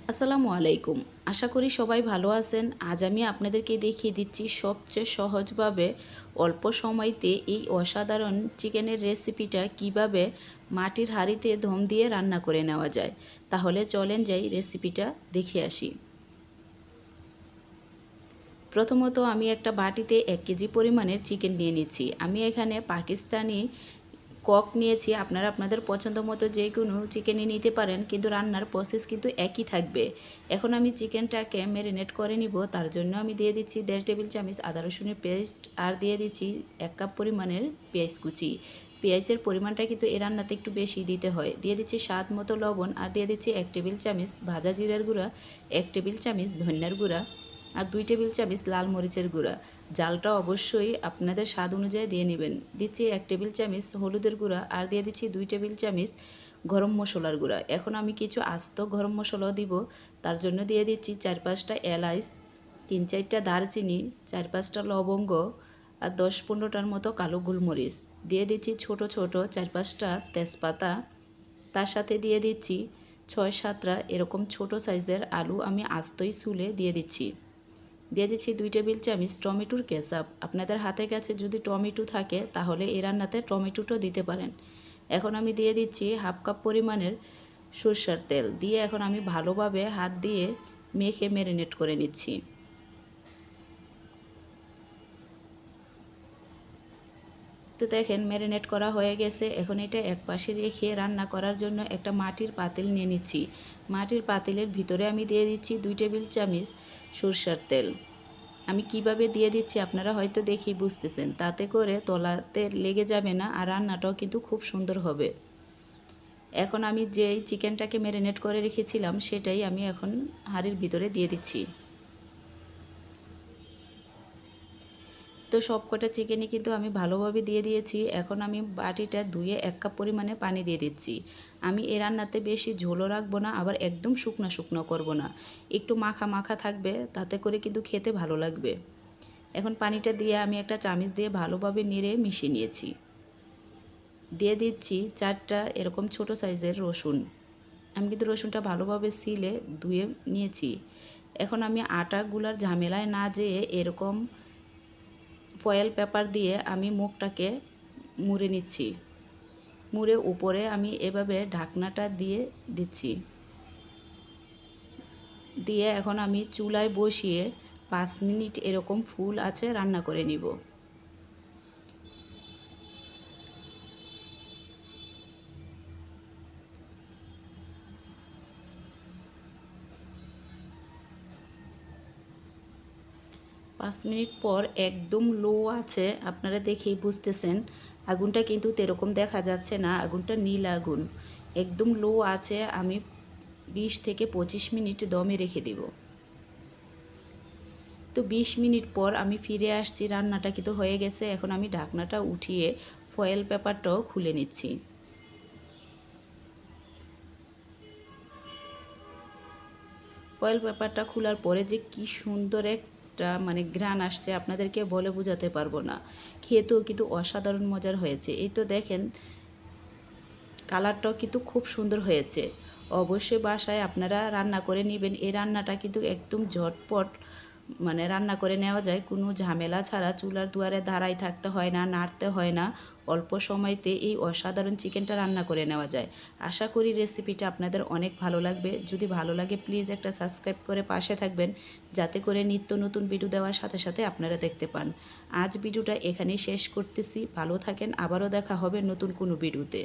আসসালামু আলাইকুম। আশা করি সবাই ভালো আছেন। আজ আমি আপনাদেরকে দেখিয়ে দিচ্ছি সবচেয়ে সহজভাবে অল্প সময়তে এই অসাধারণ চিকেনের রেসিপিটা কিভাবে মাটির হাঁড়িতে দম দিয়ে রান্না করে নেওয়া যায়। তাহলে চলেন যাই রেসিপিটা দেখে আসি। প্রথমত আমি একটা বাটিতে 1 কেজি পরিমাণের চিকেন নিয়ে নিচ্ছি। আমি এখানে পাকিস্তানি কক নিয়েছি। আপনারা আপনাদের পছন্দ মতো যে কোনো চিকেনই নিতে পারেন, কিন্তু রান্নার প্রসেস কিন্তু একই থাকবে। এখন আমি চিকেনটাকে ম্যারিনেট করে নিব। তার জন্য আমি দিয়ে দিচ্ছি 1.5 টেবিল চামচ আদা রসুনের পেস্ট, আর দিয়ে দিচ্ছি 1 কাপ পরিমাণের পেঁয়াজ কুচি। পেঁয়াজের পরিমাণটা কিন্তু এই রান্নাতে একটু বেশি দিতে হয়। দিয়ে দিচ্ছি স্বাদ মতো লবণ, আর দিয়ে দিচ্ছি 1 টেবিল চামচ ভাজা জিরার গুঁড়া, 1 টেবিল চামচ ধনিয়ার গুঁড়া, আর 2 টেবিল চামচ লাল মরিচের গুঁড়া। জালটা অবশ্যই আপনাদের স্বাদ অনুযায়ী দিয়ে নেবেন। দিচ্ছি 1 টেবিল চামচ হলুদের গুঁড়া, আর দিয়ে দিচ্ছি 2 টেবিল চামচ গরম মশলার গুঁড়া। এখন আমি কিছু আস্ত গরম মশলাও দিব। তার জন্য দিয়ে দিচ্ছি 4-5টা এলাচ, 3-4টা দারচিনি, 4-5টা লবঙ্গ, আর 10-15টার মতো কালো গোলমরিচ। দিয়ে দিচ্ছি ছোট ছোট 4-5টা তেজপাতা। তার সাথে দিয়ে দিচ্ছি 6-7টা এরকম ছোট সাইজের আলু আমি আস্তই ছুলে দিয়ে দিচ্ছি। দিয়ে দিচ্ছি 2 টেবিল চামচ টমেটোর কেচাপ। আপনাদের হাতের কাছে যদি টমেটো থাকে তাহলে এই রান্নাতে টমেটোটাও দিতে পারেন। এখন আমি দিয়ে দিচ্ছি 1/2 কাপ পরিমাণের সরষের তেল। দিয়ে এখন আমি ভালোভাবে হাত দিয়ে মেখে ম্যারিনেট করে নিচ্ছি। তো দেখেন ম্যারিনেট করা হয়ে গেছে। এখন এটা এক পাশে রেখে রান্না করার জন্য একটা মাটির পাতিল নিয়ে নিচ্ছি। মাটির পাতিলের ভিতরে আমি দিয়ে দিচ্ছি 2 টেবিল চামচ সরষের তেল। আমি কিভাবে দিয়ে দিচ্ছি আপনারা হয়তো দেখেই বুঝতেছেন। তাতে করে তলাতে লেগে যাবে না, আর রান্নাটাও কিন্তু খুব সুন্দর হবে। এখন আমি যেই চিকেনটাকে ম্যারিনেট করে রেখেছিলাম সেটাই আমি এখন হাঁড়ির ভিতরে দিয়ে দিচ্ছি। তো সবকটা চিকেনই কিন্তু আমি ভালোভাবে দিয়ে দিয়েছি। এখন আমি বাটিটা ধুয়ে 1 কাপ পরিমাণে পানি দিয়ে দিচ্ছি। আমি এই রান্নাতে বেশি ঝোলও রাখবো না, আবার একদম শুকনো শুকনো করব না। একটু মাখা মাখা থাকবে, তাতে করে কিন্তু খেতে ভালো লাগবে। এখন পানিটা দিয়ে আমি একটা চামচ দিয়ে ভালোভাবে নেড়ে মিশিয়ে নিয়েছি। দিয়ে দিচ্ছি 4টা এরকম ছোট সাইজের রসুন। আমি কিন্তু রসুনটা ভালোভাবে ছিলে ধুয়ে নিয়েছি। এখন আমি আটা গুলার ঝামেলায় না যেয়ে এরকম ফয়েল পেপার দিয়ে আমি মুখটাকে মুড়ে নিচ্ছি। মুড়ে উপরে আমি এভাবে ঢাকনাটা দিয়ে দিচ্ছি। দিয়ে এখন আমি চুলায় বসিয়ে 5 মিনিট এরকম ফুল আঁচে রান্না করে নিব। 5 মিনিট পর একদম লো আছে, আপনারা দেখেই বুঝতেছেন। আগুনটা কিন্তু এরকম দেখা যাচ্ছে না, আগুনটা নীল আগুন। একদম লো আছে, আমি 20 থেকে 25 মিনিট দমে রেখে দেব। তো 20 মিনিট পর আমি ফিরে আসছি। রান্নাটা কিন্তু হয়ে গেছে। এখন আমি ঢাকনাটা উঠিয়ে ফয়েল পেপারটাও খুলে নিচ্ছি। ফয়েল পেপারটা খোলার পরে যে কি সুন্দর একটা ঘ্রাণ আসছে, আপনাদেরকে বলে বোঝাতে পারবো না। খেতেও কিন্তু অসাধারণ মজার হয়েছে। এই তো দেখেন কালারটাও কিন্তু খুব সুন্দর হয়েছে। অবশ্যই বাসায় আপনারা রান্না করে নেবেন। এই রান্নাটা কিন্তু একদম ঝটপট রান্না করে নেওয়া যায়, কোনো ঝামেলা ছাড়া। চুলার দুয়ারে দাঁড়াই থাকতে হয় না, নাড়তে হয় না। অল্প সময়তে এই অসাধারণ চিকেনটা রান্না করে নেওয়া যায়। আশা করি রেসিপিটা আপনাদের অনেক ভালো লাগবে। যদি ভালো লাগে প্লিজ একটা সাবস্ক্রাইব করে পাশে থাকবেন, যাতে করে নিত্য নতুন ভিডিও দেওয়ার সাথে সাথে আপনারা দেখতে পান। আজ ভিডিওটা এখানেই শেষ করতেছি। ভালো থাকেন, আবারও দেখা হবে নতুন কোনো ভিডিওতে।